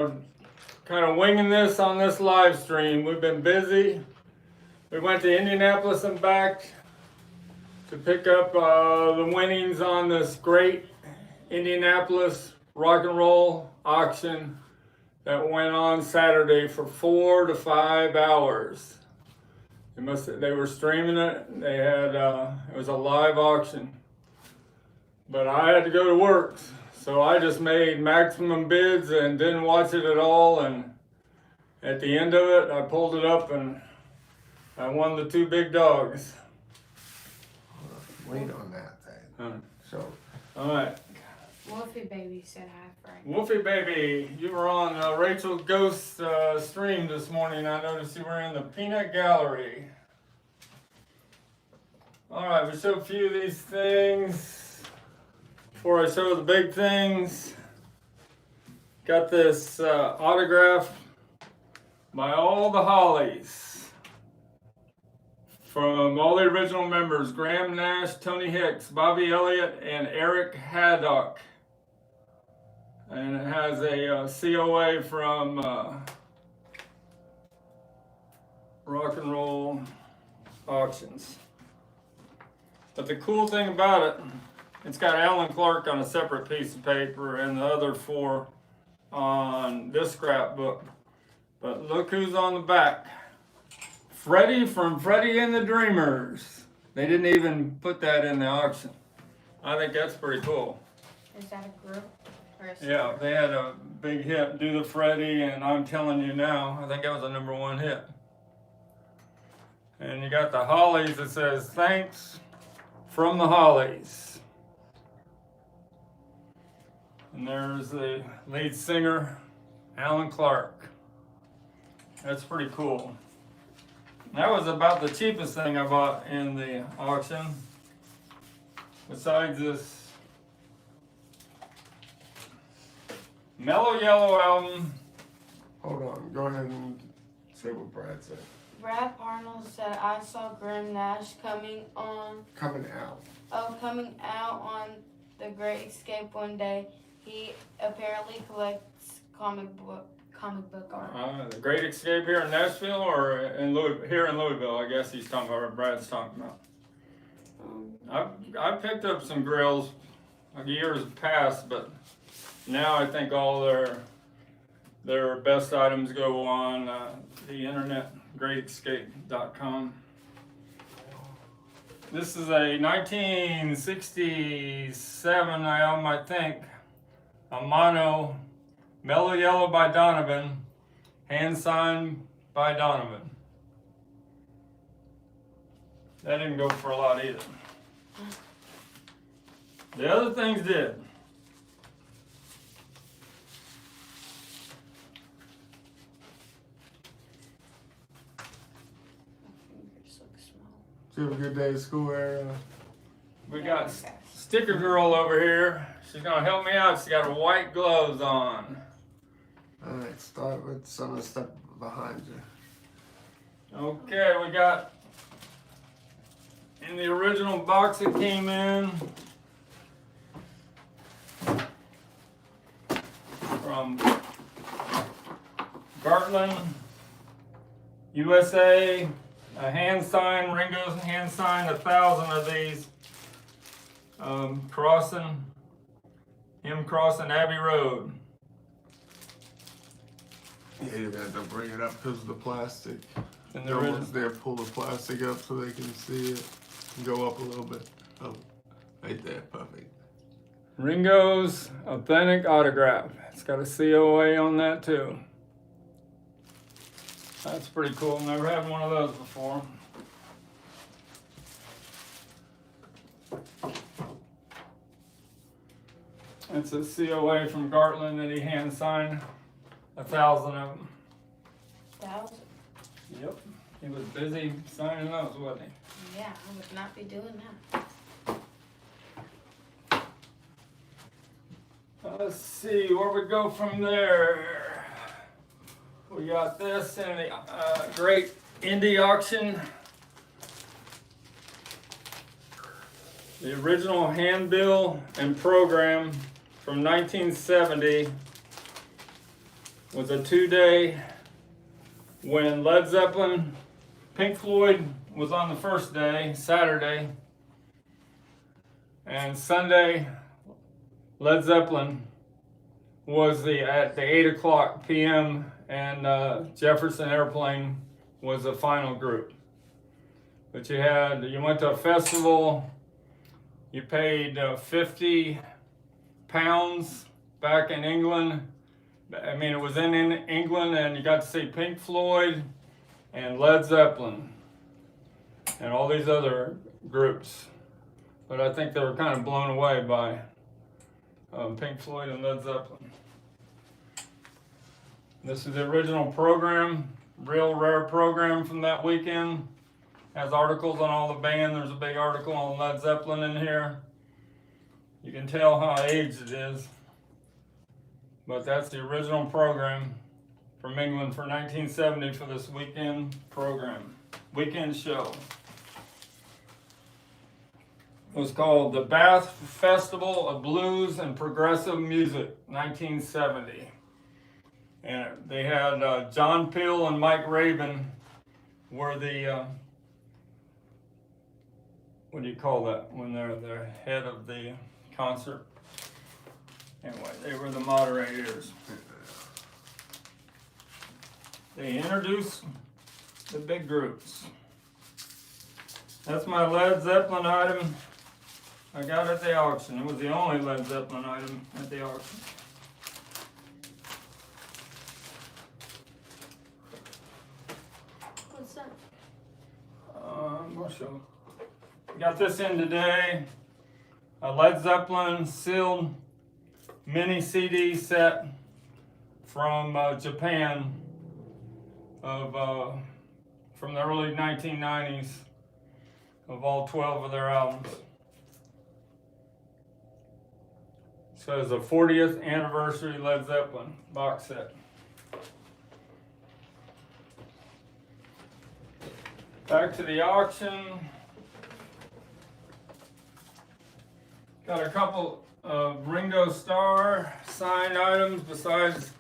Kind of winging this on this live stream. We've been busy. We went to Indianapolis and back to pick up the winnings on this great Indianapolis rock and roll auction that went on Saturday for 4 to 5 hours. They were streaming it. They had it was a live auction, but I had to go to work. So I just made maximum bids and didn't watch it at all. And at the end of it, I pulled it up and I won the 2 big dogs. Wait on that thing. So. All right. Wolfie Baby said hi, Frank. Wolfie Baby, you were on Rachel Ghost stream this morning. I noticed you were in the peanut gallery. All right, we showed a few of these things. Before I show the big things, got this autograph by all the Hollies from all the original members: Graham Nash, Tony Hicks, Bobby Elliott, and Eric Haddock. And it has a COA from Rock and Roll Auctions. But the cool thing about it, it's got Alan Clark on a separate piece of paper and the other 4 on this scrapbook. But look who's on the back. Freddie from Freddie and the Dreamers. They didn't even put that in the auction. I think that's pretty cool. Is that a group? Or a Yeah, they had a big hit, Do the Freddie, and I'm Telling You Now. I think that was a #1 hit. And you got the Hollies that says, Thanks from the Hollies. And there's the lead singer, Alan Clark. That's pretty cool. That was about the cheapest thing I bought in the auction. Besides this Mellow Yellow album. Hold on, go ahead and say what Brad said. Brad Arnold said, I saw Graham Nash coming out on The Great Escape one day. He apparently collects comic book art. The Great Escape here in Nashville or here in Louisville, I guess he's talking about, or Brad's talking about. I've picked up some Grails years past, but now I think all their best items go on the internet, greatescape.com. This is a 1967 album, I think. A mono, Mellow Yellow by Donovan, hand signed by Donovan. That didn't go for a lot either. The other things did. Did you have a good day at school, Aaron? We got Sticker Girl over here. She's gonna help me out. She got her white gloves on. Alright, start with some of the stuff behind you. Okay, we got in the original box that came in from Gartland, USA, a hand sign, Ringo's hand sign, 1,000 of these. Crossing Abbey Road. Yeah, you're gonna have to bring it up because of the plastic. And The ones there pull the plastic up so they can see it. Go up a little bit. Oh, right there, perfect. Ringo's authentic autograph. It's got a COA on that too. That's pretty cool. Never had one of those before. It's a COA from Gartland that he hand signed 1,000 of them. 1,000? Yep. He was busy signing those, wasn't he? Yeah, I would not be doing that. Let's see where we go from there. We got this in the great Indy auction. The original handbill and program from 1970 was a 2-day when Led Zeppelin, Pink Floyd was on the first day, Saturday, and Sunday, Led Zeppelin was at the 8 o'clock p.m. and Jefferson Airplane was the final group. But you went to a festival, you paid 50 pounds back in England. I mean, it was in England, and you got to see Pink Floyd and Led Zeppelin and all these other groups. But I think they were kind of blown away by Pink Floyd and Led Zeppelin. This is the original program, real rare program from that weekend. Has articles on all the band. There's a big article on Led Zeppelin in here. You can tell how aged it is. But that's the original program from England for 1970 for this weekend program, weekend show. It was called the Bath Festival of Blues and Progressive Music, 1970. And they had John Peel and Mike Rabin were the, what do you call that, when they're the head of the concert? Anyway, they were the moderators. They introduced the big groups. That's my Led Zeppelin item I got at the auction. It was the only Led Zeppelin item at the auction. What's that? I'll show you. Got this in today. A Led Zeppelin sealed mini CD set from Japan from the early 1990s of all 12 of their albums. So it's a 40th anniversary Led Zeppelin box set. Back to the auction. Got a couple of Ringo Starr signed items besides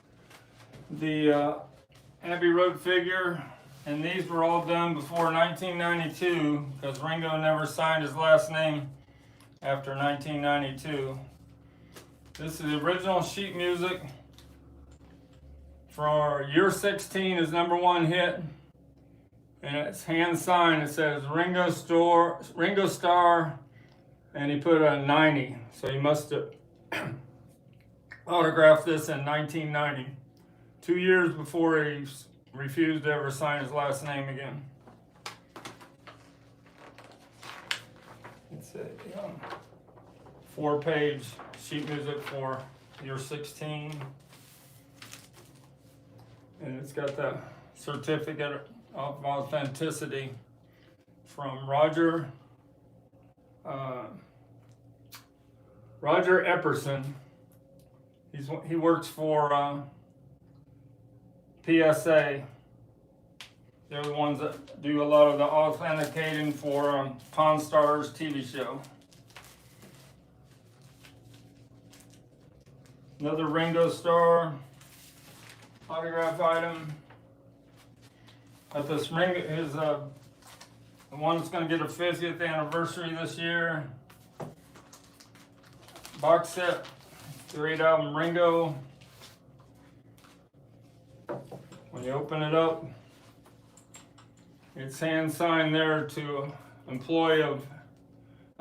the Abbey Road figure, and these were all done before 1992 because Ringo never signed his last name after 1992. This is the original sheet music for Year 16, his #1 hit, and it's hand signed. It says Ringo Starr, and he put a 90, so he must have autographed this in 1990, 2 years before he refused to ever sign his last name again. It's a 4-page sheet music for Year 16, and it's got the certificate of authenticity from Roger Epperson. He works for PSA. They're the ones that do a lot of the authenticating for Pawn Stars TV show. Another Ringo Starr autograph item. But this ring is the one that's going to get a 50th anniversary this year. Box set, great album Ringo. When you open it up, it's hand signed there to employee of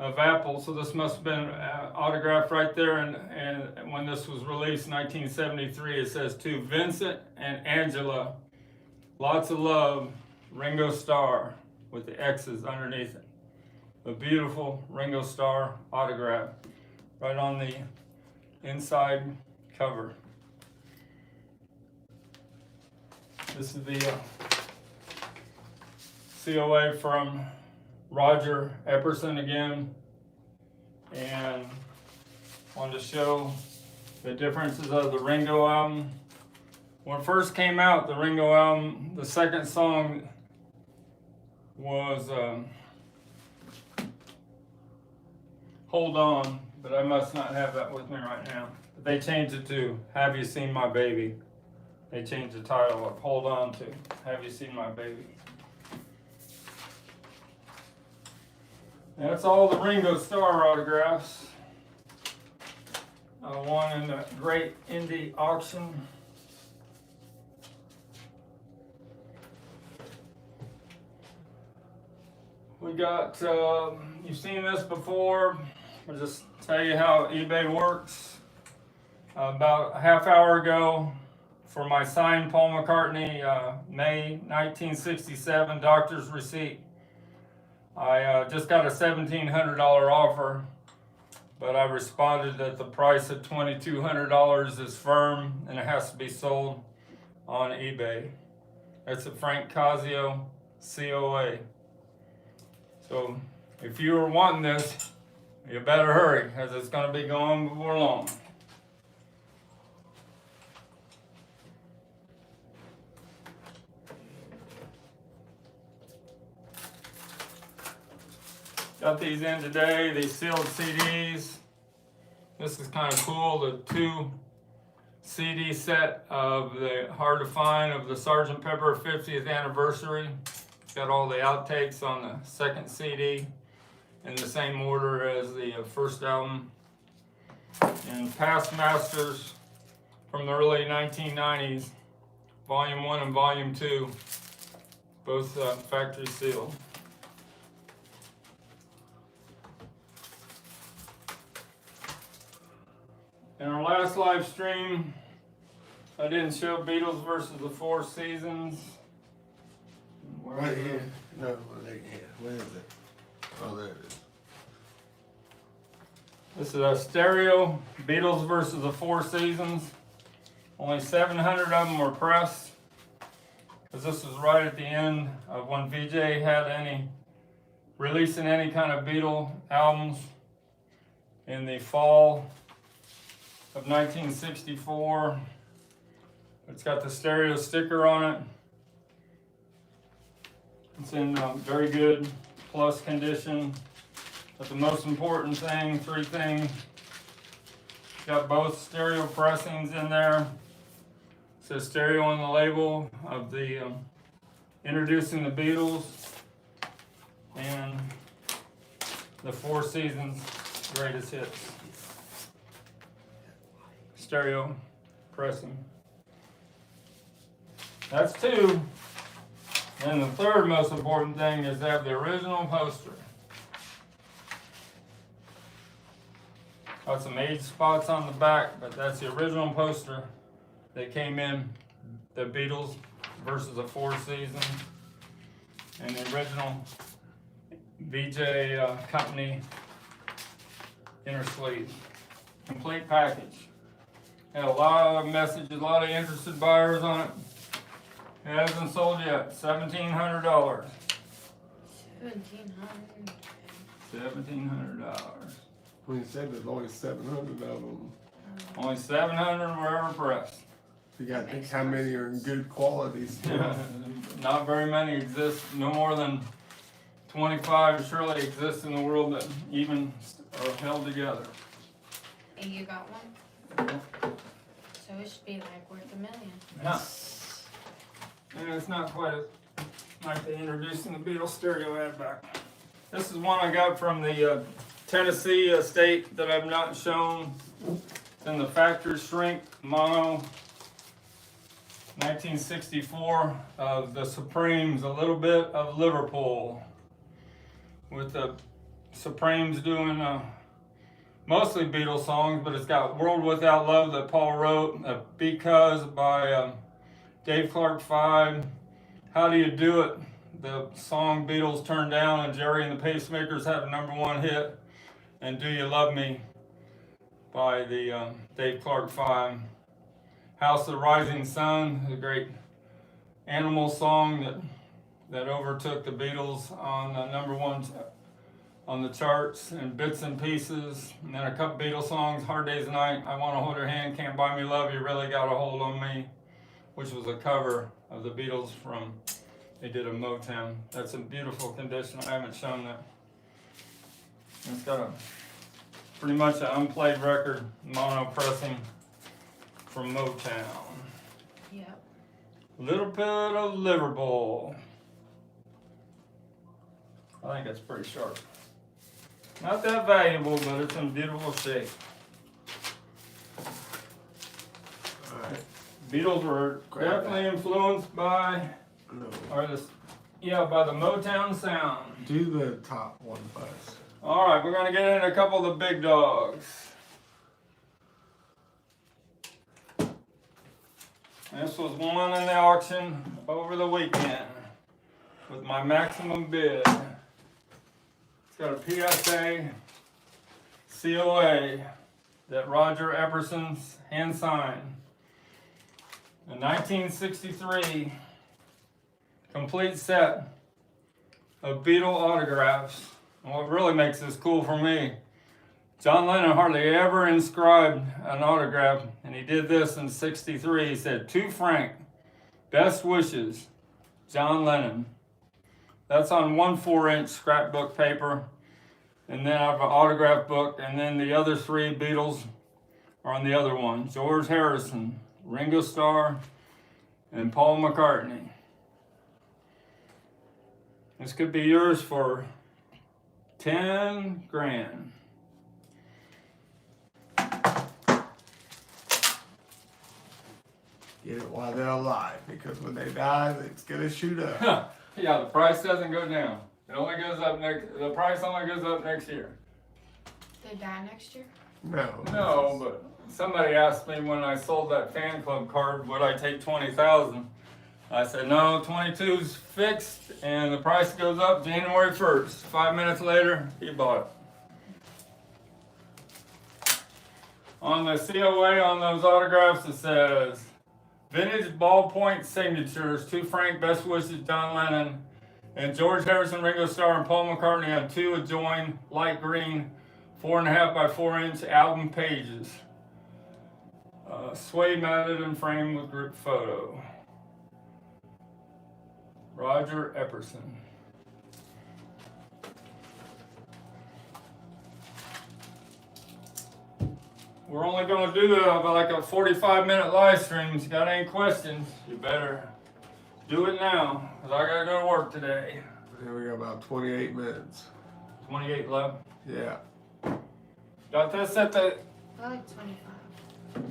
Apple. So this must have been autographed right there. And when this was released in 1973, it says to Vincent and Angela, lots of love, Ringo Starr, with the X's underneath it. A beautiful Ringo Starr autograph right on the inside cover. This is the COA from Roger Epperson again, and wanted to show the differences of the Ringo album. When it first came out, the Ringo album, the second song was Hold On, but I must not have that with me right now. But they changed it to Have You Seen My Baby? They changed the title of Hold On to Have You Seen My Baby? That's all the Ringo Starr autographs. Won in the Great Indy auction. We got, you've seen this before. I'll just tell you how eBay works. About a half hour ago, for my signed Paul McCartney May 1967 doctor's receipt, I just got a $1,700 offer, but I responded that the price of $2,200 is firm and it has to be sold on eBay. It's a Frank Casio COA. So if you were wanting this, you better hurry, because it's going to be gone before long. Got these in today, these sealed CDs. This is kind of cool, the 2 CD set of the Hard to Find of the Sgt. Pepper 50th anniversary. Got all the outtakes on the second CD in the same order as the first album. And Past Masters from the early 1990s, Volume 1 and Volume 2, both factory sealed. In our last live stream, I didn't show Beatles versus the Four Seasons. Right here. No, right here. Where is it? Oh, there it is. This is a stereo, Beatles versus the Four Seasons. Only 700 of them were pressed, because this was right at the end of when VJ had releasing any kind of Beatle albums in the fall of 1964. It's got the stereo sticker on it. It's in very good plus condition. But the most important thing, 3 things, got both stereo pressings in there. It says stereo on the label of the Introducing the Beatles and the Four Seasons Greatest Hits. Stereo pressing. That's 2. And the third most important thing is to have the original poster. Got some age spots on the back, but that's the original poster that came in the Beatles versus the Four Seasons, and the original VJ company inner sleeve. Complete package. Had a lot of messages, a lot of interested buyers on it. It hasn't sold yet. $1,700. $1,700. $1,700. When you said there's only 700 of them, Only 700 were ever pressed. you got to think how many are in good quality still. Not very many exist. No more than 25 surely exist in the world that even are held together. And you got one? So it should be like worth $1 million. Yeah. And it's not quite like they introduced in the Beatles stereo ad back. This is one I got from the Tennessee estate that I've not shown. It's in the factory shrink mono 1964 of the Supremes, a little bit of Liverpool, with the Supremes doing mostly Beatles songs, but it's got World Without Love that Paul wrote, Because by Dave Clark 5, How Do You Do It, the song Beatles turned down and Jerry and the Pacemakers had a #1 hit, and Do You Love Me by the Dave Clark 5. House of the Rising Sun, the great Animal song that overtook the Beatles on #1 on the charts, and Bits and Pieces, and then a couple Beatles songs, Hard Day's Night, I Want to Hold Your Hand, Can't Buy Me Love, You Really Got a Hold on Me, which was a cover of the Beatles from, they did a Motown. That's in beautiful condition. I haven't shown that. It's got pretty much an unplayed record, mono pressing from Motown. Yep. Little bit of Liverpool. I think that's pretty sharp. Not that valuable, but it's in beautiful shape. Alright. Beatles were definitely influenced by, No. by the Motown sound. Do the top one first. All right, we're gonna get into a couple of the big dogs. This was one in the auction over the weekend with my maximum bid. It's got a PSA COA that Roger Epperson's hand signed. A 1963 complete set of Beatle autographs. And what really makes this cool for me, John Lennon hardly ever inscribed an autograph, and he did this in '63. He said, "To Frank, best wishes, John Lennon." That's on 1 4-inch scrapbook paper, and then I have an autograph book, and then the other 3 Beatles are on the other one. George Harrison, Ringo Starr, and Paul McCartney. This could be yours for 10 grand. Get it while they're alive, because when they die, it's gonna shoot up. Yeah, the price doesn't go down. It only goes up the price only goes up next year. They die next year? No, but somebody asked me when I sold that fan club card, would I take 20,000? I said, no, 22's fixed, and the price goes up January 1st. 5 minutes later, he bought it. On the COA on those autographs, it says, vintage ballpoint signatures, to Frank, best wishes, John Lennon, and George Harrison, Ringo Starr, and Paul McCartney on 2 adjoined light green 4.5 by 4-inch album pages. Suede mounted and framed with group photo. Roger Epperson. We're only going to do like a 45-minute live stream. If you got any questions, you better do it now, because I got to go to work today. Here we got about 28 minutes. 28 left. Yeah. Got this at the... I like 25.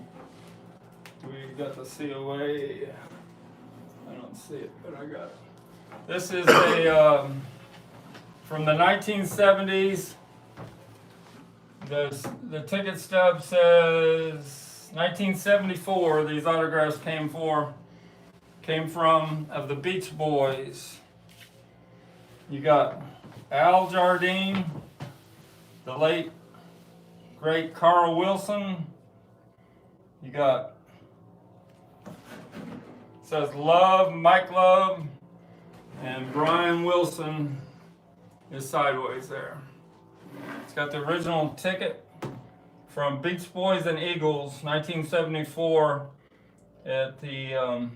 We got the COA. I don't see it, but I got it. This is a from the 1970s. The ticket stub says 1974. These autographs came from of the Beach Boys. You got Al Jardine, the late great Carl Wilson. You got, it says Love, Mike Love, and Brian Wilson is sideways there. It's got the original ticket from Beach Boys and Eagles, 1974, at the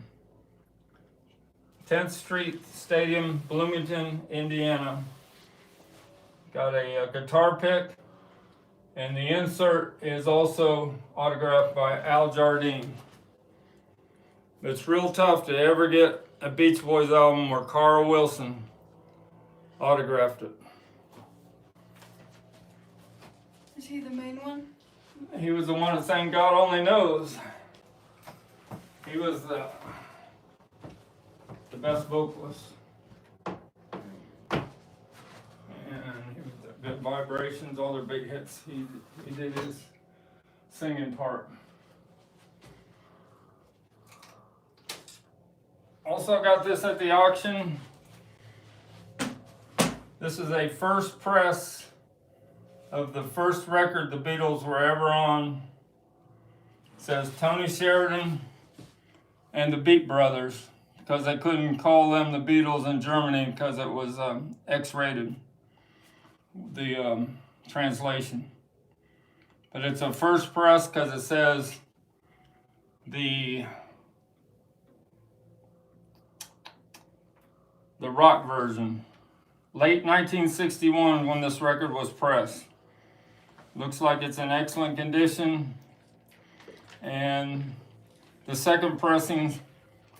10th Street Stadium, Bloomington, Indiana. Got a guitar pick, and the insert is also autographed by Al Jardine. It's real tough to ever get a Beach Boys album where Carl Wilson autographed it. Is he the main one? He was the one that sang God Only Knows. He was the best vocalist. And he was the Good Vibrations, all their big hits. He did his singing part. Also got this at the auction. This is a first press of the first record the Beatles were ever on. It says Tony Sheridan and the Beat Brothers, because they couldn't call them the Beatles in Germany because it was X-rated, the translation. But it's a first press because it says the rock version. Late 1961 when this record was pressed. Looks like it's in excellent condition. And the second pressing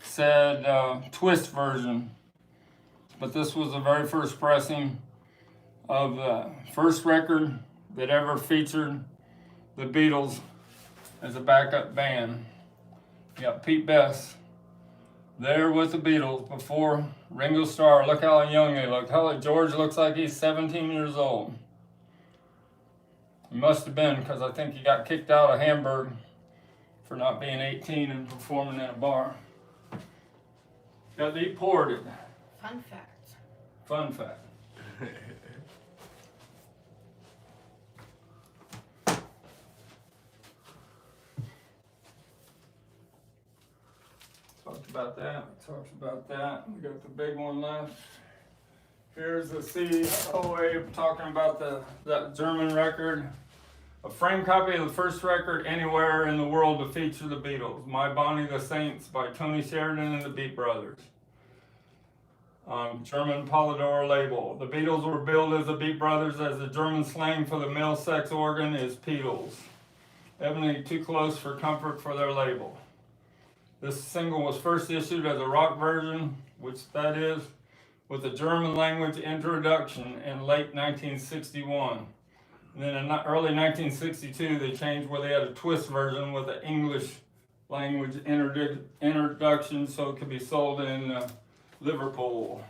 said twist version, but this was the very first pressing of the first record that ever featured the Beatles as a backup band. You got Pete Best there with the Beatles before Ringo Starr. Look how young they look. George looks like he's 17 years old. He must have been, because I think he got kicked out of Hamburg for not being 18 and performing in a bar. Got deported. Fun fact. Fun fact. Talked about that. Talked about that. We got the big one left. Here's the COA talking about that German record. A framed copy of the first record anywhere in the world to feature the Beatles. My Bonnie the Saints by Tony Sheridan and the Beat Brothers. German Polydor label. The Beatles were billed as the Beat Brothers, as the German slang for the male sex organ is Beatles. Evidently too close for comfort for their label. This single was first issued as a rock version, which that is, with a German language introduction in late 1961. And then in early 1962, they changed where they had a twist version with an English language introduction so it could be sold in Liverpool.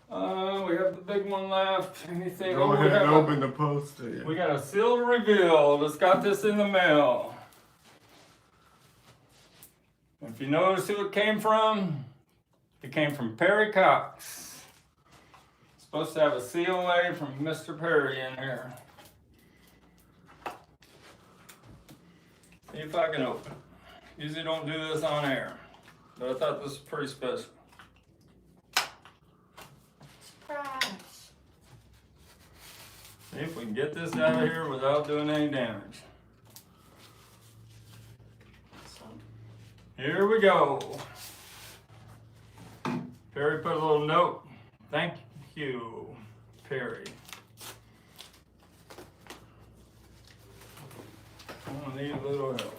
We have the big one left. Anything? Go ahead and open the poster. Yeah. We got a sealed reveal. Just got this in the mail. If you notice who it came from from Perry Cox. Supposed to have a COA from Mr. Perry in here. See if I can open it. Usually don't do this on air, but I thought this was pretty special. Surprise. See if we can get this out of here without doing any damage. Here we go. Perry put a little note. Thank you, Perry. I'm gonna need a little help.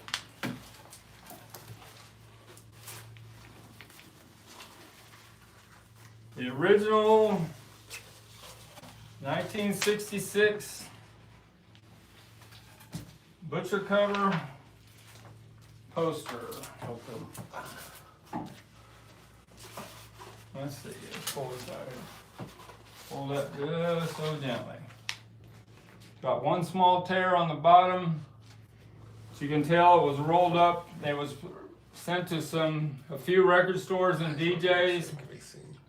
The original 1966 butcher cover poster. Let's see, let's pull this out here. Pull that just so gently. Got one small tear on the bottom. As you can tell, it was rolled up. It was sent to a few record stores and DJs,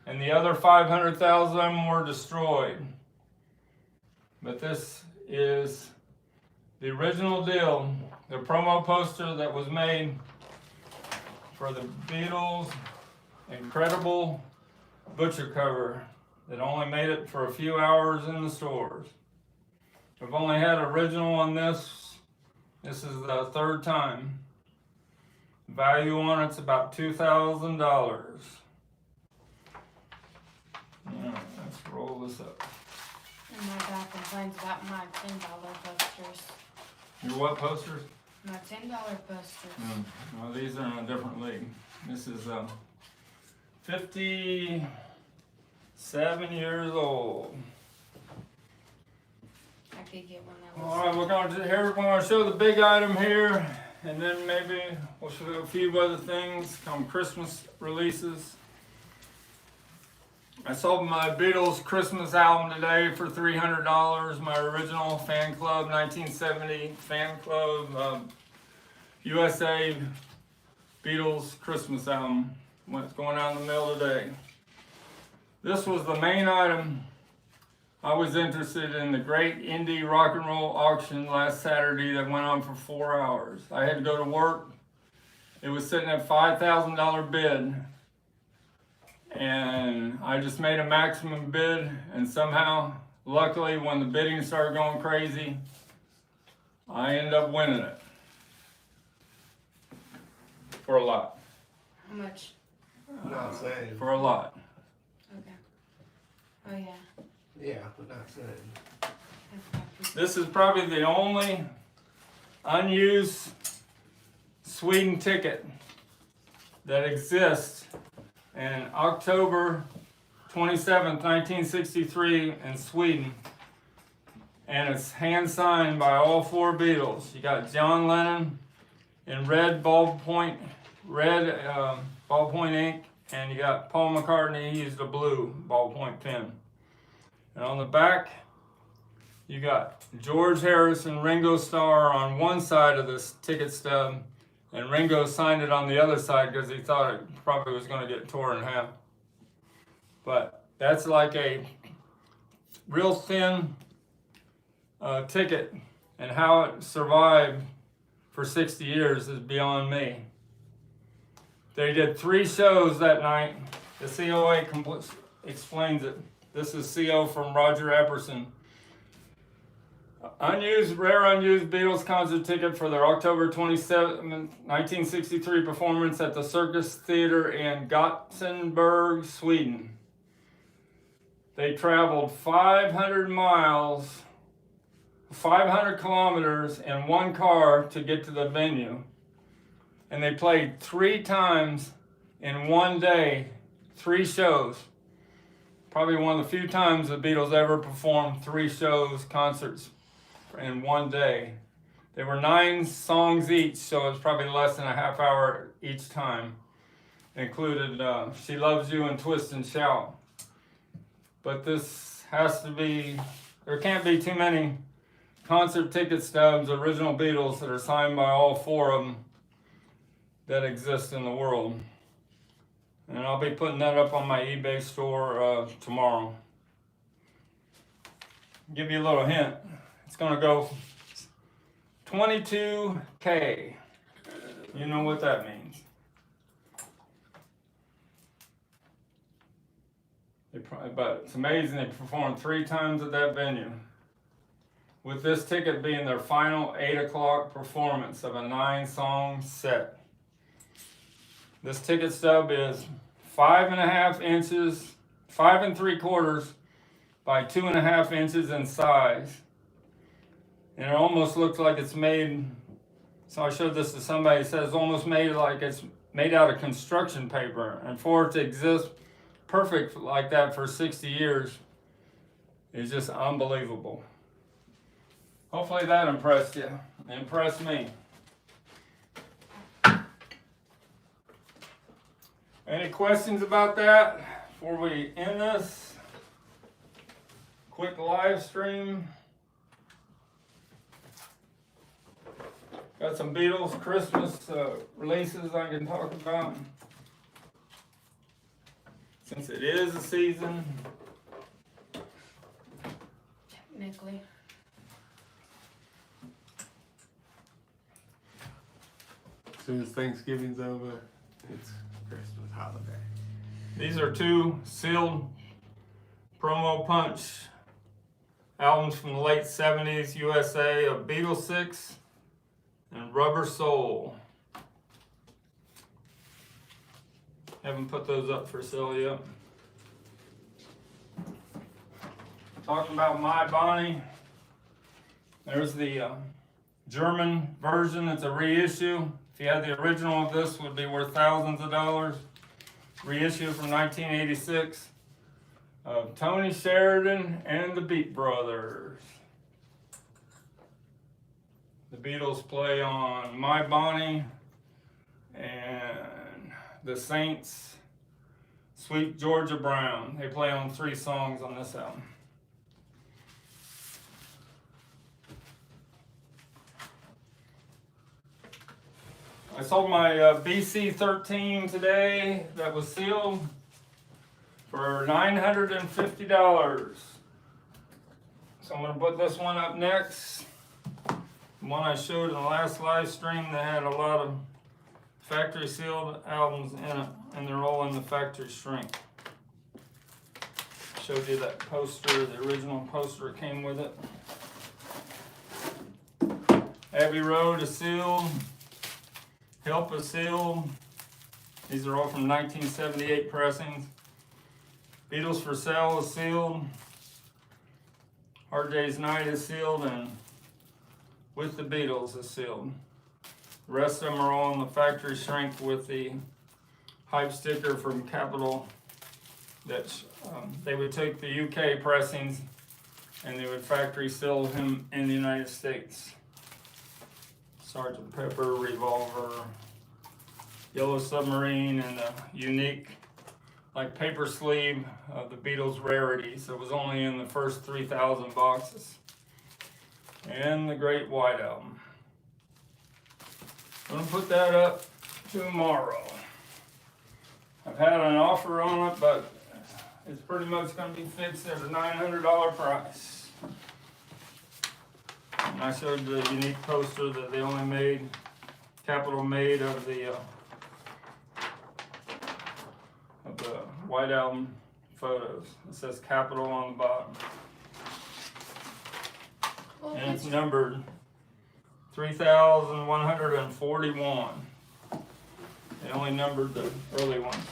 and the other 500,000 of them were destroyed. But this is the original deal, the promo poster that was made for the Beatles' incredible butcher cover that only made it for a few hours in the stores. We've only had original on this. This is the third time. Value on it's about $2,000. Alright, let's roll this up. And my guy complains about my $10 posters. Your what posters? My $10 posters. Well, these are in a different league. This is 57 years old. I could get one that was. Alright, we're going to show the big item here, and then maybe we'll show a few other things, come Christmas releases. I sold my Beatles Christmas album today for $300. My original fan club, 1970 fan club, USA Beatles Christmas album. What's going out in the mail today. This was the main item. I was interested in the great Indy rock and roll auction last Saturday that went on for 4 hours. I had to go to work. It was sitting at $5,000 bid. And I just made a maximum bid, and somehow, luckily, when the bidding started going crazy, I ended up winning it. For a lot. How much? Not saying. For a lot. Okay. Oh yeah. Yeah, but not saying. This is probably the only unused Sweden ticket that exists in October 27th, 1963 in Sweden. And it's hand signed by all four Beatles. You got John Lennon in red ballpoint ink, and you got Paul McCartney, he used a blue ballpoint pen. And on the back, you got George Harrison, Ringo Starr on one side of this ticket stub, and Ringo signed it on the other side because he thought it probably was going to get torn in half. But that's like a real thin ticket, and how it survived for 60 years is beyond me. They did 3 shows that night. The COA explains it. This is CO from Roger Epperson. Rare unused Beatles concert ticket for their October 27, 1963 performance at the Circus Theater in Gothenburg, Sweden. They traveled 500 miles, 500 kilometers in one car to get to the venue. And they played 3 times in one day, 3 shows. Probably one of the few times the Beatles ever performed 3 concerts in one day. They were 9 songs each, so it was probably less than a half hour each time. It included She Loves You and Twist and Shout. But this has to be, there can't be too many concert ticket stubs, original Beatles, that are signed by all 4 of them that exist in the world. And I'll be putting that up on my eBay store tomorrow. Give you a little hint. It's going to go $22K. You know what that means. But it's amazing they performed 3 times at that venue, with this ticket being their final 8 o'clock performance of a 9-song set. This ticket stub is 5.5 inches, 5 3/4 by 2.5 inches in size. And it almost looks like it's made, so I showed this to somebody, said it's almost made like it's made out of construction paper. And for it to exist perfect like that for 60 years is just unbelievable. Hopefully that impressed you. It impressed me. Any questions about that before we end this quick live stream? Got some Beatles Christmas releases I can talk about, since it is a season. Technically. As soon as Thanksgiving's over, it's Christmas holiday. These are 2 sealed promo punch albums from the late 70s USA of Beatles 6 and Rubber Soul. Haven't put those up for sale yet. Talking about My Bonnie. There's the German version. It's a reissue. If you had the original of this, it would be worth thousands of dollars. Reissue from 1986 of Tony Sheridan and the Beat Brothers. The Beatles play on My Bonnie and the Saints' Sweet Georgia Brown. They play on 3 songs on this album. I sold my BC-13 today that was sealed for $950. So I'm going to put this one up next. The one I showed in the last live stream that had a lot of factory sealed albums in it, and they're all in the factory shrink. Showed you that poster, the original poster came with it. Abbey Road is sealed. Help is sealed. These are all from 1978 pressings. Beatles for Sale is sealed. Hard Day's Night is sealed, and with the Beatles is sealed. The rest of them are all in the factory shrink with the hype sticker from Capitol. That they would take the UK pressings and they would factory seal him in the United States. Sergeant Pepper, Revolver, Yellow Submarine, and a unique like paper sleeve of the Beatles rarities. It was only in the first 3,000 boxes. And the Great White Album. I'm gonna put that up tomorrow. I've had an offer on it, but it's pretty much gonna be fixed at a $900 price. And I showed the unique poster that they only made, Capitol made of the White Album photos. It says Capitol on the bottom. Well, And it's numbered 3,141. They only numbered the early ones.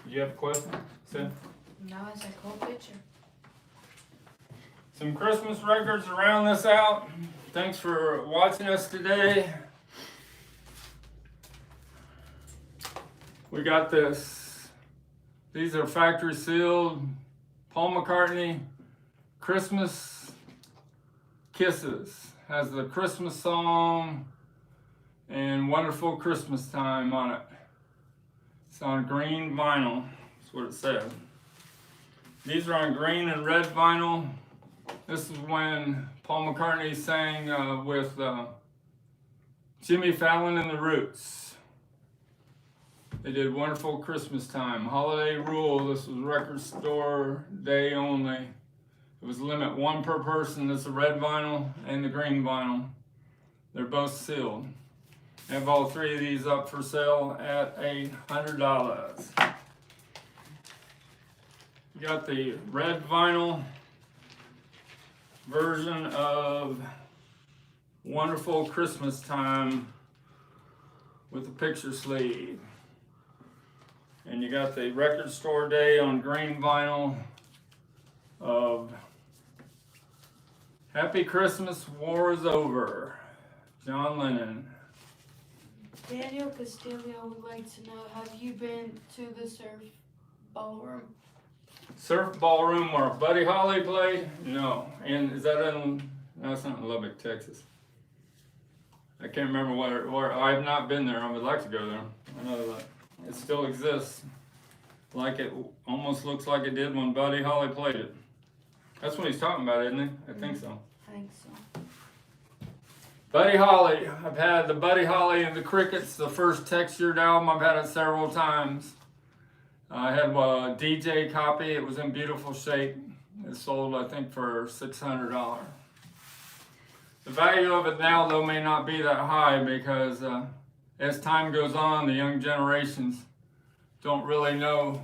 Do you have a question, Sid? no, it's a cool picture. Some Christmas records to round this out. Thanks for watching us today. We got this. These are factory sealed Paul McCartney Christmas Kisses. Has the Christmas song and Wonderful Christmas Time on it. It's on green vinyl. That's what it said. These are on green and red vinyl. This is when Paul McCartney sang with Jimmy Fallon and the Roots. They did Wonderful Christmas Time. Holiday Rule. This was record store day only. It was limit one per person. This is the red vinyl and the green vinyl. They're both sealed. I have all three of these up for sale at $100. You got the red vinyl version of Wonderful Christmas Time with a picture sleeve. And you got the record store day on green vinyl of Happy Christmas, War is Over, John Lennon. Daniel Castillo would like to know, have you been to the surf ballroom? Surf ballroom where Buddy Holly played? No. And is that in, no, it's not in Lubbock, Texas. I can't remember where I have not been there. I would like to go there. I know that it still exists. Like it almost looks like it did when Buddy Holly played it. That's what he's talking about, isn't he? I think so. I think so. Buddy Holly. I've had the Buddy Holly and the Crickets, the first textured album. I've had it several times. I had a DJ copy. It was in beautiful shape. It sold, I think, for $600. The value of it now, though, may not be that high because as time goes on, the young generations don't really know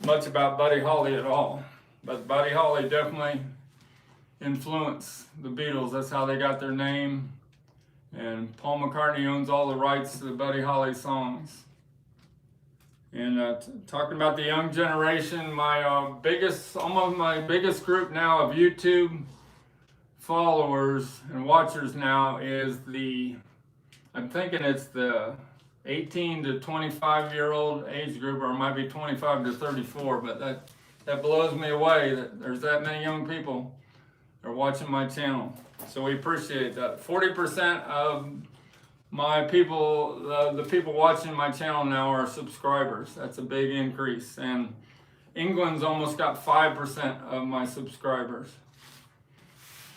much about Buddy Holly at all. But Buddy Holly definitely influenced the Beatles. That's how they got their name. And Paul McCartney owns all the rights to the Buddy Holly songs. And talking about the young generation, almost my biggest group now of YouTube followers and watchers now is I'm thinking it's the 18 to 25-year-old age group, or it might be 25 to 34, but that blows me away that there's that many young people that are watching my channel. So we appreciate that. 40% of my people, the people watching my channel now are subscribers. That's a big increase. And England's almost got 5% of my subscribers.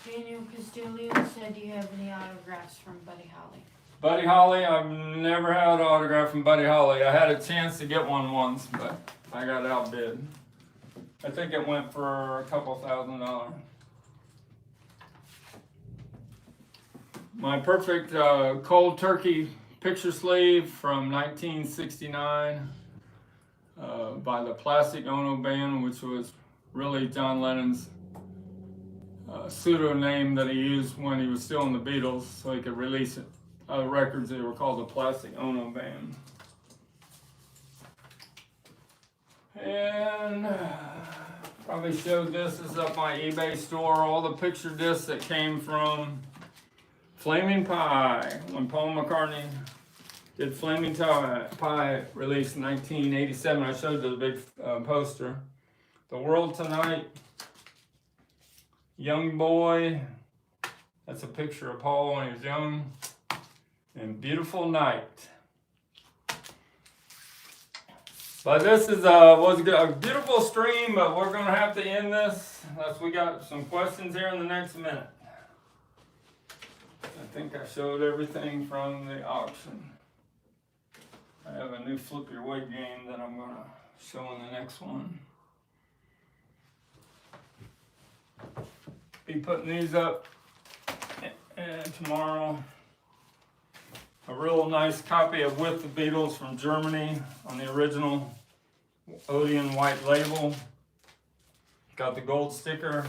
Daniel Castillo said, do you have any autographs from Buddy Holly? Buddy Holly, I've never had an autograph from Buddy Holly. I had a chance to get one once, but I got outbid. I think it went for a couple $1,000. My perfect cold turkey picture sleeve from 1969 by the Plastic Ono Band, which was really John Lennon's pseudonym that he used when he was still in the Beatles, so he could release it. Records, they were called the Plastic Ono Band. And probably showed this is up my eBay store. All the picture discs that came from Flaming Pie, when Paul McCartney did Flaming Pie, released in 1987. I showed you the big poster. The World Tonight, Young Boy. That's a picture of Paul when he was young. And Beautiful Night. But this is was a beautiful stream, but we're going to have to end this unless we got some questions here in the next minute. I think I showed everything from the auction. I have a new flip your weight game that I'm going to show in the next one. Be putting these up tomorrow. A real nice copy of With the Beatles from Germany on the original Odeon white label. Got the gold sticker.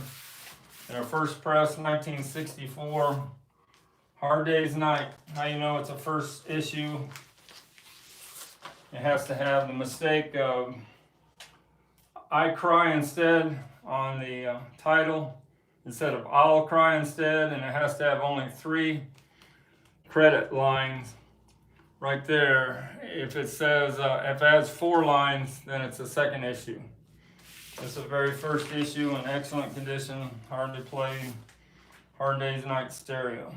And our first press, 1964. Hard Day's Night. How you know it's a first issue? It has to have the mistake of I Cry Instead on the title instead of I'll Cry Instead, and it has to have only 3 credit lines right there. If it says, if it has 4 lines, then it's a second issue. This is the very first issue in excellent condition, hardly played, Hard Day's Night stereo.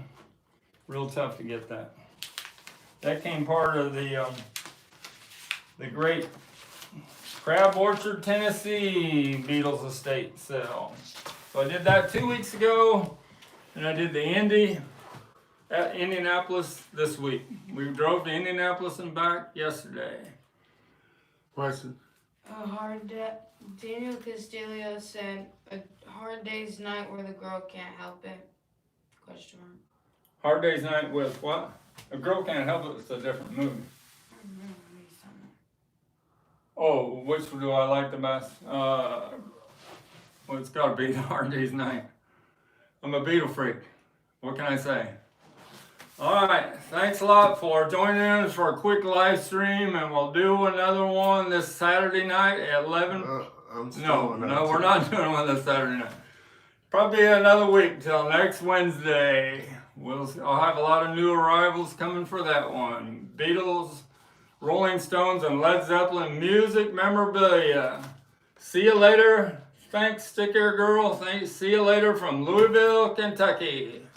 Real tough to get that. That came part of the great Crab Orchard, Tennessee Beatles estate sale. So I did that 2 weeks ago, and I did the Indy at Indianapolis this week. We drove to Indianapolis and back yesterday. Question. Daniel Castillo said, "A Hard Day's Night where the girl can't help it?" Question mark. Hard Day's Night with what? A Girl Can't Help It. It's a different movie. Oh, which do I like the best? Well, it's got to be Hard Day's Night. I'm a Beatle freak. What can I say? All right, thanks a lot for joining us for a quick live stream, and we'll do another one this Saturday night at 11. No, we're not doing one this Saturday night. Probably another week till next Wednesday. I'll have a lot of new arrivals coming for that one. Beatles, Rolling Stones, and Led Zeppelin music memorabilia. See you later. Thanks, Sticker Girl. See you later from Louisville, Kentucky.